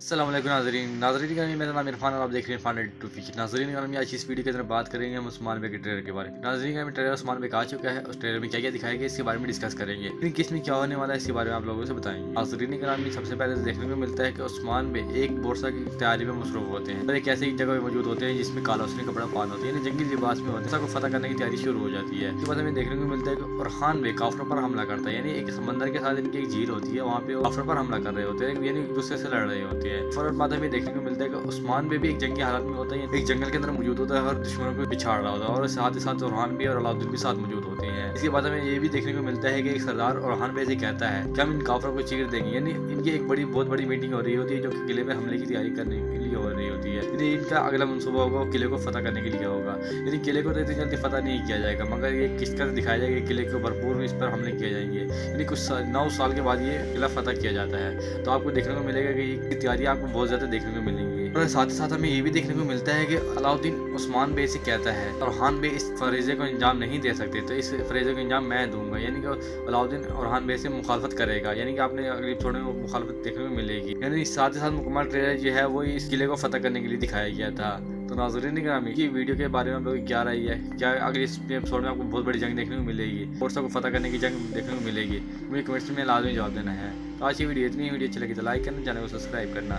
السلام علیکم ناظرین گرامی، میرا نام عرفان اور آپ دیکھ رہے ہیں فانڈ ٹو فیچر۔ ناظرین گرامی، آج اس ویڈیو کے اندر بات کریں گے ہم عثمان بے کے ٹریلر کے بارے میں۔ ناظرین گرامی، ٹریلر عثمان بے کا آ چکا ہے، اس ٹریلر میں کیا کیا دکھایا گیا اس کے بارے میں ڈسکس کریں گے، لیکن کس میں کیا ہونے والا ہے اس کے بارے میں آپ لوگوں سے بتائیں گے۔ ناظرین گرامی، سب سے پہلے دیکھنے کو ملتا ہے کہ عثمان بے ایک بورسا کی تیاری میں مصروف ہوتے ہیں اور ایک ایسی جگہ میں موجود ہوتے ہیں جس میں کالا حسنی کپڑا پان ہوتے ہیں، یعنی جنگی لباس میں ہوتے ہیں، کو فتح کرنے کی تیاری شروع ہو جاتی ہے۔ اس کے بعد ہمیں دیکھنے کو ملتا ہے کہ ارحان بے کافروں پر حملہ کرتا ہے، یعنی ایک سمندر کے ساتھ ان کی ایک جھیل ہوتی ہے، وہاں پہ کافروں پر حملہ کر رہے ہوتے ہیں، یعنی ایک دوسرے سے لڑ رہے ہوتے ہیں۔ اور بعد ہمیں دیکھنے کو ملتا ہے کہ عثمان بے بھی ایک جنگی حالت میں ہوتا ہے، ایک جنگل کے اندر موجود ہوتا ہے اور دشمنوں کو پچھاڑ رہا ہوتا ہے، اور ساتھ ہی ساتھ ارحان بے اور علاؤدین بھی ساتھ موجود ہوتے ہیں۔ اس کے بعد ہمیں یہ بھی دیکھنے کو ملتا ہے کہ ایک سردار ارحان بے سے کہتا ہے کہ ہم ان کافروں کو چیر دیں گے، یعنی ان کی ایک بہت بڑی میٹنگ ہو رہی ہوتی ہے جو کہ قلعے میں حملے کی تیاری کرنے کے لیے ہو رہی ہوتی ہے، یعنی ان کا اگلا منصوبہ ہوگا قلعے کو فتح کرنے کے لیے ہوگا، یعنی قلعے کو تو اتنی جلدی فتح نہیں کیا جائے گا، مگر یہ کس طرح دکھایا جائے گا کہ قلعے کو بھرپور اس پر حملے کیے جائیں گے، یعنی کچھ 9 سال کے بعد یہ قلعہ فتح کیا جاتا ہے۔ تو آپ کو دیکھنے کو ملے گا کہ یہ تیاریاں آپ کو بہت زیادہ دیکھنے کو ملیں گی، اور ساتھ ہی ساتھ ہمیں یہ بھی دیکھنے کو ملتا ہے کہ علاؤدین عثمان بے سے کہتا ہے ارحان بے اس فریضے کو انجام نہیں دے سکتے تو اس فریضے کو انجام میں دوں گا، یعنی کہ علاؤدین ارحان بے سے مخالفت کرے گا، یعنی کہ آپ نے اگلی چھوڑنے میں مخالفت دیکھنے کو ملے گی، یعنی ساتھ ہی ساتھ مکمل ٹریلر جو ہے وہ اس قلعے کو فتح کرنے کے لیے دکھایا گیا تھا۔ تو ناظرین گرامی، کی ویڈیو کے بارے میں آپ لوگوں کی کیا رائے ہے؟ کیا اگلی اس ایپیسوڈ میں آپ کو بہت بڑی جنگ دیکھنے کو ملے گی، فورسا کو فتح کرنے کی جنگ دیکھنے کو ملے گی؟ مجھے کمنٹس میں لازمی جواب دینا ہے۔ تو آج کی ویڈیو اتنی، ویڈیو اچھی لگی تو لائک کرنا، چینل کو سبسکرائب کرنا۔